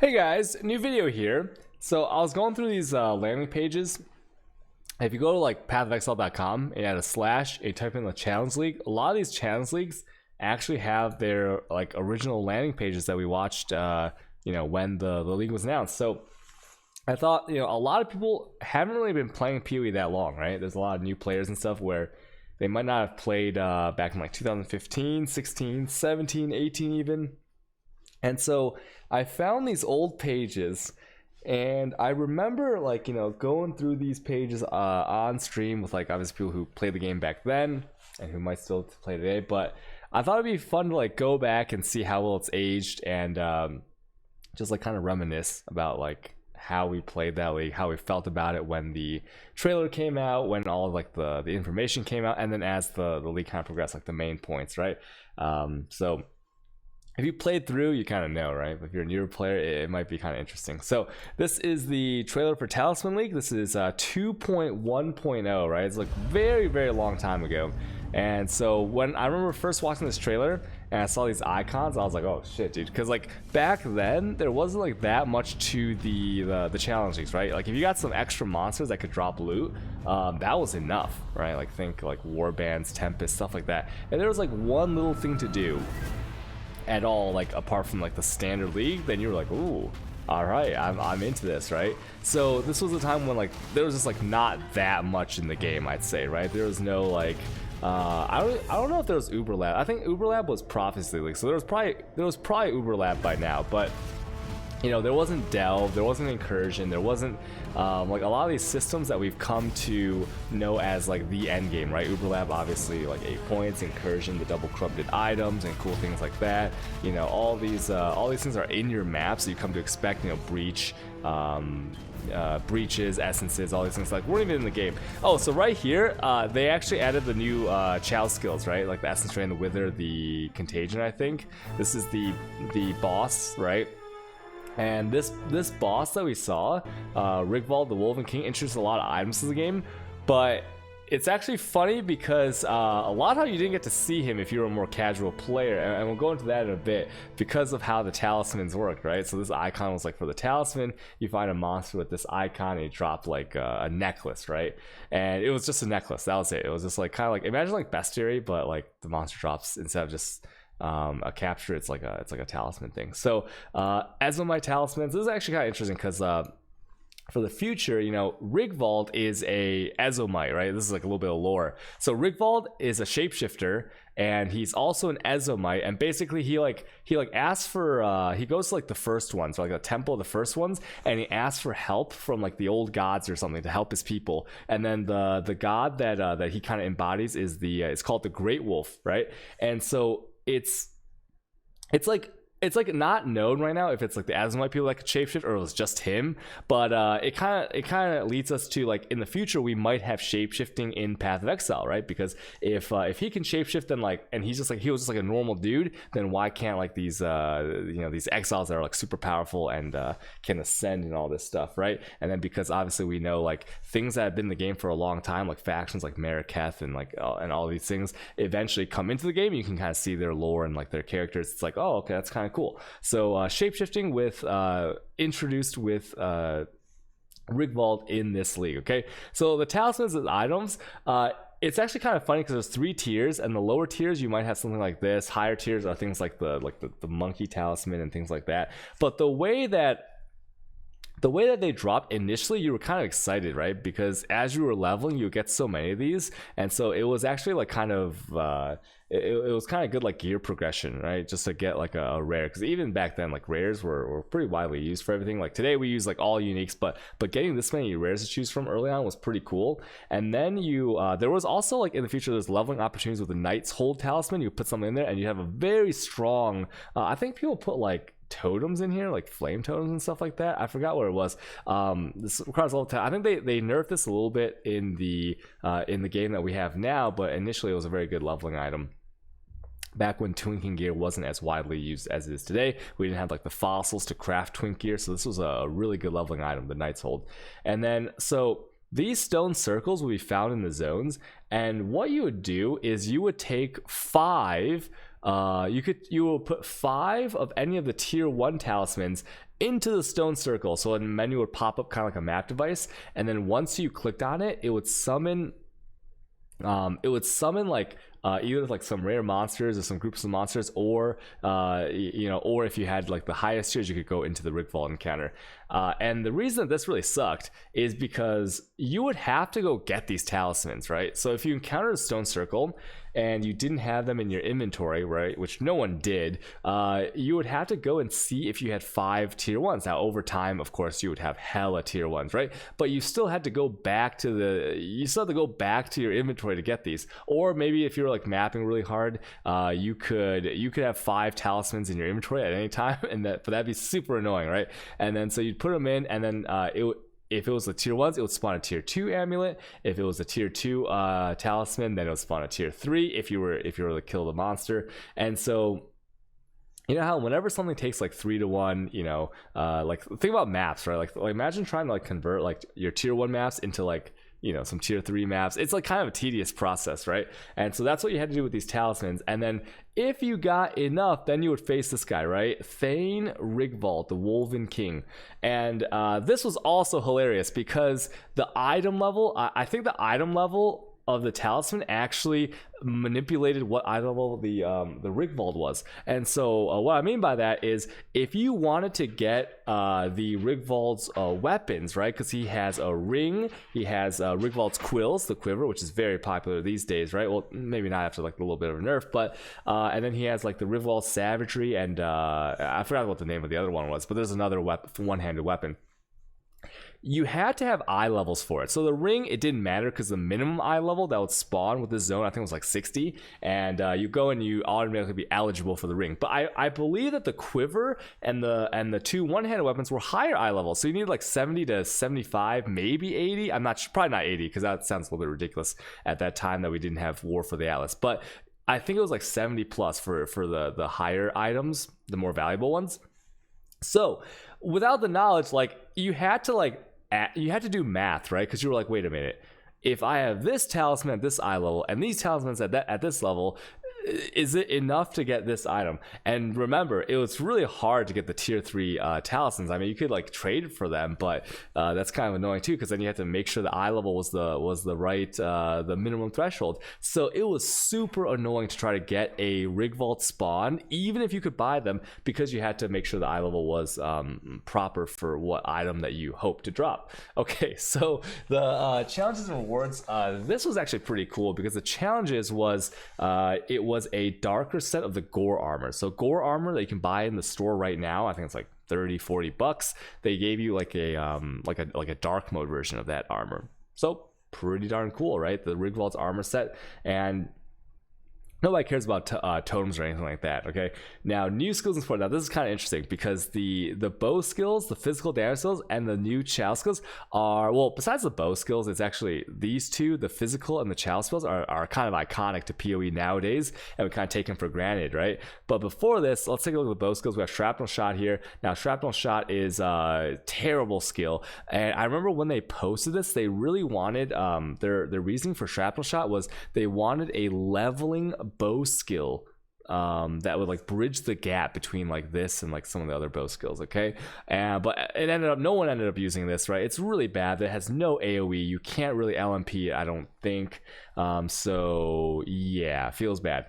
Hey guys, new video here. So I was going through these landing pages. If you go to like pathofexile.com and add a slash, and you type in the challenge league, a lot of these challenge leagues actually have their like original landing pages that we watched when the league was announced. So I thought, a lot of people haven't really been playing PoE that long, right? There's a lot of new players and stuff where they might not have played back in like 2015, 16, 17, 18 even. And so I found these old pages, and I remember going through these pages on stream with like obviously people who played the game back then and who might still play today. But I thought it'd be fun to like go back and see how well it's aged and just like kind of reminisce about like how we played that league, how we felt about it when the trailer came out, when all of like the information came out, and then as the league kind of progressed, like the main points, right? So if you played through, you kind of know, right? But if you're a newer player, it might be kind of interesting. So this is the trailer for Talisman League. This is 2.1.0, right? It's like very, very long time ago. And so when I remember first watching this trailer and I saw these icons, I was like, oh shit, dude. Because like back then, there wasn't like that much to the challenge leagues, right? Like if you got some extra monsters that could drop loot, that was enough, right? Like think like warbands, tempest, stuff like that. And there was like one little thing to do at all, like apart from like the standard league, then you were like, ooh, all right, I'm into this, right? So this was a time when like there was just like not that much in the game, I'd say, right? There was no like I don't know if there was Uber Lab. I think Uber Lab was Prophecy League, so there was probably Uber Lab by now, but there wasn't Delve, there wasn't Incursion, there wasn't like a lot of these systems that we've come to know as like the end game, right? Uber Lab, obviously, like 8 points, Incursion, the double corrupted items, and cool things like that. All these things are in your map, so you come to expect, breach, breaches, essences, all these things like weren't even in the game. Oh, so right here, they actually added the new Chow skills, right? Like the Essence Ray and the Wither, the Contagion, I think. This is the boss, right? And this boss that we saw, Rigvald the Wolven King, introduced a lot of items to the game, but it's actually funny because a lot of how you didn't get to see him if you were a more casual player, and we'll go into that in a bit because of how the talismans worked, right? So this icon was like for the talisman, you find a monster with this icon and it dropped like a necklace, right? And it was just a necklace, that was it. It was just like kind of like, imagine like bestiary, but like the monster drops instead of just a capture, it's like a talisman thing. So as of my talismans, this is actually kind of interesting because for the future, Rigvald is a Ezomite, right? This is like a little bit of lore. So Rigvald is a shapeshifter, and he's also an Ezomite, and basically he asks for he goes to like the first ones, so like a temple of the first ones, and he asks for help from like the old gods or something to help his people. And then the god that he kind of embodies is it's called the Great Wolf, right? And so it's like not known right now if it's like the Azumite people that could shapeshift or it was just him, but it kind of leads us to like in the future we might have shapeshifting in Path of Exile, right? Because if he can shapeshift, then like, and he was just like a normal dude, then why can't like these these exiles that are like super powerful and can ascend and all this stuff, right? And then because obviously we know like things that have been in the game for a long time, like factions like Mariketh and like and all these things eventually come into the game, you can kind of see their lore and like their characters. It's like, oh, okay, that's kind of cool. So shapeshifting with introduced with Rigvald in this league. Okay, so the talismans and items, it's actually kind of funny because there's 3 tiers, and the lower tiers you might have something like this. Higher tiers are things like the monkey talisman and things like that. But the way that they dropped initially, you were kind of excited, right? Because as you were leveling, you get so many of these, and so it was actually like kind of it was kind of good like gear progression, right? Just to get like a rare, because even back then like rares were pretty widely used for everything. Like today we use like all uniques, but getting this many rares to choose from early on was pretty cool. And then there was also like in the future there's leveling opportunities with the Knight's Hold talisman. You put something in there and you have a very strong I think people put like totems in here, like flame totems and stuff like that. I forgot what it was. This requires a little time. I think they nerfed this a little bit in the game that we have now, but initially it was a very good leveling item. Back when twinking gear wasn't as widely used as it is today, we didn't have like the fossils to craft twink gear, so this was a really good leveling item, the Knight's Hold. And then so these stone circles will be found in the zones, and what you would do is you would take 5, you will put 5 of any of the tier 1 talismans into the stone circle. So a menu would pop up kind of like a map device, and then once you clicked on it, it would summon like either like some rare monsters or some groups of monsters, or or if you had like the highest tiers, you could go into the Rig Vault encounter. And the reason that this really sucked is because you would have to go get these talismans, right? So if you encountered a stone circle and you didn't have them in your inventory, right, which no one did, you would have to go and see if you had 5 tier 1s. Now over time, of course, you would have hella tier 1s, right? But you still had to go back to your inventory to get these. Or maybe if you're like mapping really hard, you could have 5 talismans in your inventory at any time, but that'd be super annoying, right? And then so you'd put them in, and then if it was the tier 1s, it would spawn a tier 2 amulet. If it was a tier 2 talisman, then it would spawn a tier 3 if you were to kill the monster. And so, you know how whenever something takes like 3 to 1, like think about maps, right? Like imagine trying to like convert like your tier 1 maps into like some tier 3 maps. It's like kind of a tedious process, right? And so that's what you had to do with these talismans. And then if you got enough, then you would face this guy, right? Thane Rigvault, the Wolven King. And this was also hilarious because the item level, I think the item level of the talisman actually manipulated what item level the Rigvault was. And so what I mean by that is if you wanted to get the Rigvault's weapons, right, because he has a ring, he has Rigvault's quills, the quiver, which is very popular these days, right? Well, maybe not after like a little bit of a nerf, but and then he has like the Rigvault's savagery, and I forgot what the name of the other one was, but there's another one-handed weapon. You had to have eye levels for it. So the ring, it didn't matter because the minimum eye level that would spawn with this zone, I think it was like 60, and you go and you automatically be eligible for the ring. But I believe that the quiver and the 2 one-handed weapons were higher eye levels, so you need like 70 to 75, maybe 80. I'm not sure, probably not 80, because that sounds a little bit ridiculous at that time that we didn't have War for the Atlas. But I think it was like 70 plus for the higher items, the more valuable ones. So without the knowledge, like you had to do math, right? Because you were like, wait a minute, if I have this talisman at this eye level and these talismans at this level, is it enough to get this item? And remember, it was really hard to get the tier 3 talismans. I mean, you could like trade for them, but that's kind of annoying too, because then you have to make sure the eye level was the right the minimum threshold. So it was super annoying to try to get a Rigvault spawn, even if you could buy them, because you had to make sure the eye level was proper for what item that you hope to drop. Okay, so the challenges and rewards, this was actually pretty cool, because the challenges was it was a darker set of the gore armor. So gore armor that you can buy in the store right now, I think it's like 30-40 bucks. They gave you like a dark mode version of that armor. So pretty darn cool, right? The Rigvault's armor set. And nobody cares about totems or anything like that, okay? Now, new skills and support. Now, this is kind of interesting because the bow skills, the physical damage skills, and the new chow skills are, well, besides the bow skills, it's actually these two, the physical and the chow skills, are kind of iconic to PoE nowadays, and we kind of take them for granted, right? But before this, let's take a look at the bow skills. We have Shrapnel Shot here. Now, Shrapnel Shot is a terrible skill, and I remember when they posted this, they really wanted, their reasoning for Shrapnel Shot was they wanted a leveling bow skill that would like bridge the gap between like this and like some of the other bow skills, okay? But it ended up, no one ended up using this, right? It's really bad. It has no AoE. You can't really LMP it, I don't think. So yeah, feels bad.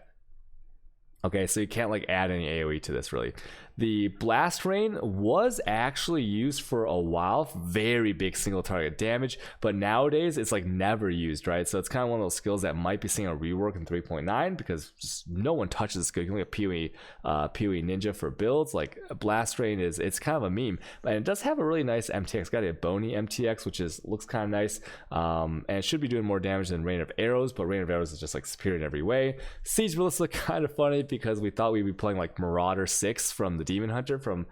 Okay, so you can't like add any AoE to this really. The Blast Rain was actually used for a while, very big single target damage, but nowadays it's like never used, right? So it's kind of one of those skills that might be seeing a rework in 3.9 because just no one touches this skill. You can look at PoE Ninja for builds. Like Blast Rain it's kind of a meme, and it does have a really nice MTX. It's got a bony MTX, which looks kind of nice, and it should be doing more damage than Rain of Arrows, but Rain of Arrows is just like superior in every way. Siege Ballista kind of funny because we thought we'd be playing like Marauder 6 from the Demon Hunter from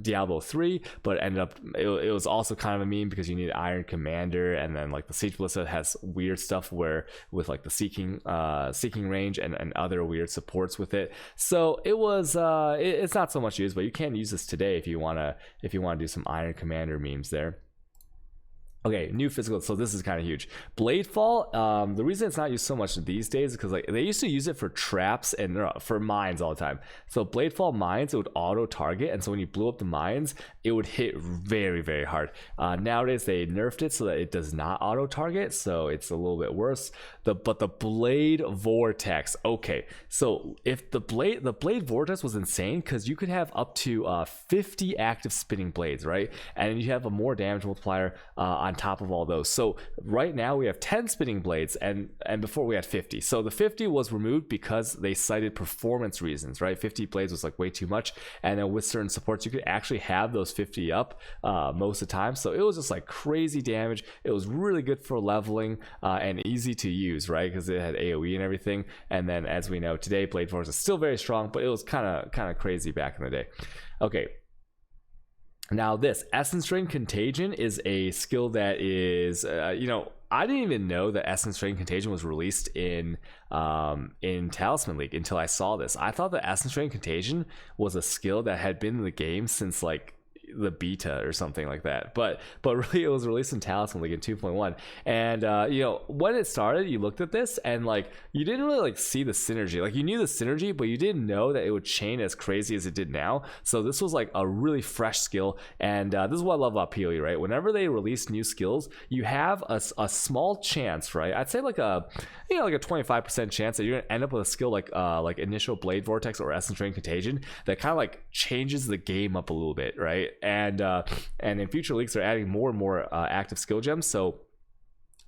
Diablo 3, but ended up it was also kind of a meme because you need Iron Commander, and then like the Siege Ballista has weird stuff where with like the seeking range and other weird supports with it. So it was it's not so much used, but you can use this today if you wanna do some Iron Commander memes there. Okay, new physical. So this is kind of huge. Bladefall. The reason it's not used so much these days is because like they used to use it for traps and for mines all the time. So Bladefall mines, it would auto target, and so when you blew up the mines, it would hit very, very hard. Nowadays they nerfed it so that it does not auto target, so it's a little bit worse. But the blade vortex. Okay, so if the blade vortex was insane because you could have up to 50 active spinning blades, right? And you have a more damage multiplier on top of all those. So right now we have 10 spinning blades, and before we had 50. So the 50 was removed because they cited performance reasons, right? 50 blades was like way too much, and then with certain supports you could actually have those 50 up most of the time. So it was just like crazy damage. It was really good for leveling and easy to use, right? Because it had AoE and everything. And then as we know today, Blade Force is still very strong, but it was kind of crazy back in the day. Okay, now this Essence Drain Contagion is a skill that is you know, I didn't even know that Essence Drain Contagion was released in Talisman League until I saw this. I thought that Essence Drain Contagion was a skill that had been in the game since like the beta or something like that, but really it was released in Talisman League in 2.1. and you know, when it started, you looked at this and like you didn't really like see the synergy. Like you knew the synergy, but you didn't know that it would chain as crazy as it did now. So this was like a really fresh skill, and this is what I love about PoE, right? Whenever they release new skills, you have a small chance, right? I'd say like a, you know, like a 25% chance that you're gonna end up with a skill like initial Blade Vortex or Essence Drain Contagion that kind of like changes the game up a little bit, right? And in future leagues they're adding more and more active skill gems, so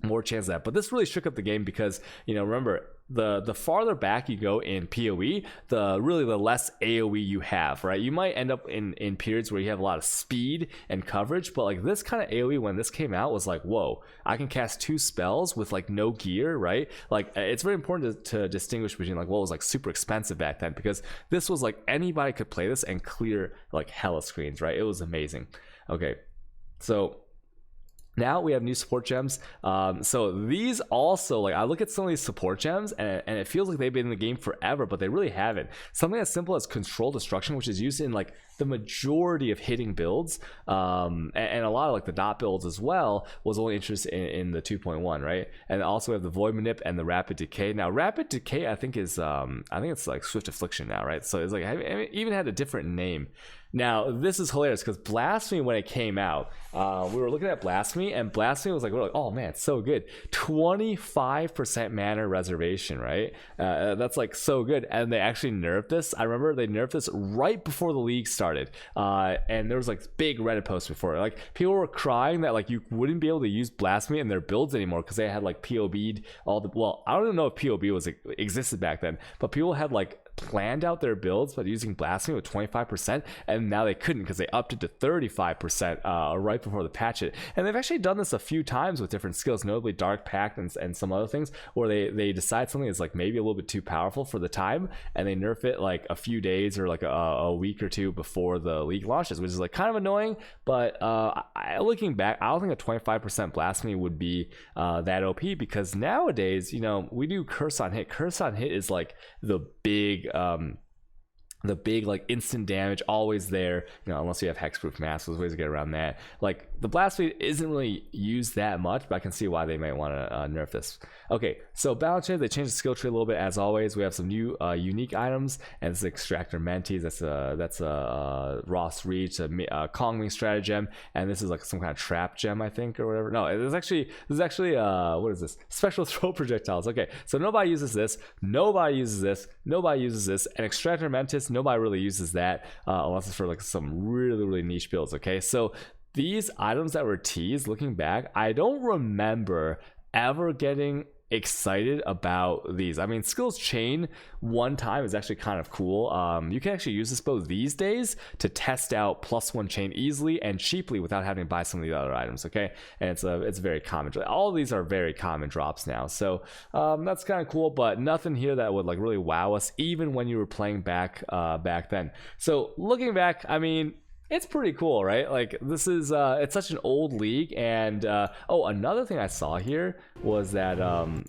more chance of that. But this really shook up the game because, you know, remember, the farther back you go in PoE, the less AoE you have, right? You might end up in periods where you have a lot of speed and coverage, but like this kind of AoE when this came out was like, whoa, I can cast 2 spells with like no gear, right? Like it's very important to distinguish between like what was like super expensive back then, because this was like anybody could play this and clear like hella screens, right? It was amazing. Okay, so now we have new support gems. So these also, like I look at some of these support gems and it feels like they've been in the game forever, but they really haven't. Something as simple as Control Destruction, which is used in like the majority of hitting builds, and a lot of like the dot builds as well, was only interested in the 2.1, right? And also we have the Void Manip and the Rapid Decay. Now Rapid Decay I think is I think it's like Swift Affliction now, right? So it's like I even had a different name. Now this is hilarious because Blasphemy, when it came out, we were looking at Blasphemy, and Blasphemy was like, we're like, oh man, it's so good. 25% mana reservation, right? That's like so good. And they actually nerfed this. I remember they nerfed this right before the league started, and there was like big Reddit posts before, like people were crying that like you wouldn't be able to use Blasphemy in their builds anymore because they had like POB'd all the, well, I don't even know if POB was existed back then, but people had like planned out their builds by using Blasphemy with 25%, and now they couldn't because they upped it to 35% right before the patch it. And they've actually done this a few times with different skills, notably Dark Pact and some other things, where they decide something is like maybe a little bit too powerful for the time, and they nerf it like a few days or like a week or two before the league launches, which is like kind of annoying. But looking back, I don't think a 25% Blasphemy would be that OP, because nowadays, you know, we do Curse on Hit. Curse on Hit is like the big like instant damage, always there, you know, unless you have hexproof mask. There's ways to get around that. Like the Blasphemy isn't really used that much, but I can see why they might want to nerf this. Okay, so balance trade, they changed the skill tree a little bit. As always, we have some new unique items, and this is Extractor Mentis. That's a Ross Reach, a Kongming Stratagem, and this is like some kind of trap gem, I think, or whatever. No, this is actually what is this? Special Throw Projectiles. Okay, so nobody uses this, nobody uses this, nobody uses this, and Extractor Mentis, nobody really uses that unless it's for like some really niche builds. Okay, so these items that were teased, looking back, I don't remember ever getting excited about these. I mean, Skills Chain one time is actually kind of cool. You can actually use this bow these days to test out +1 chain easily and cheaply without having to buy some of the other items. Okay, and it's very common. All of these are very common drops now, so that's kind of cool, but nothing here that would like really wow us even when you were playing back then. So looking back, I mean, it's pretty cool, right? Like this is it's such an old league. And oh, another thing I saw here was that another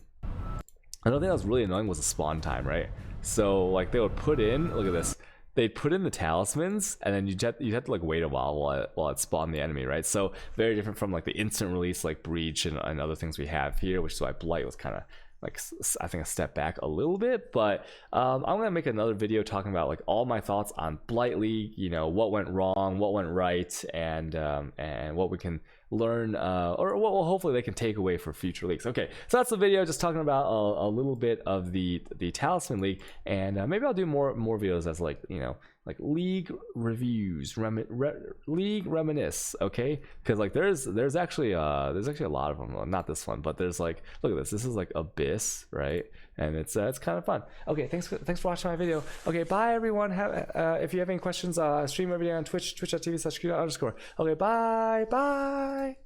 thing that was really annoying was the spawn time, right? So like they would put in, look at this, they'd put in the talismans, and then you'd have to like wait a while it spawned the enemy, right? So very different from like the instant release like Breach and other things we have here, which is why Blight was kind of like, I think, a step back a little bit. But I'm gonna make another video talking about like all my thoughts on Blight League, you know, what went wrong, what went right, and what we can learn, or what hopefully they can take away for future leagues. Okay, so that's the video, just talking about a little bit of the Talisman League, and maybe I'll do more videos as like, you know, like league reviews, league reminisce, okay? Because like there's actually a lot of them. Well, not this one, but there's like, look at this. This is like Abyss, right? And it's kind of fun. Okay, thanks for watching my video. Okay, bye everyone. If you have any questions, stream every day on Twitch, twitch.tv/Q_. Okay, bye.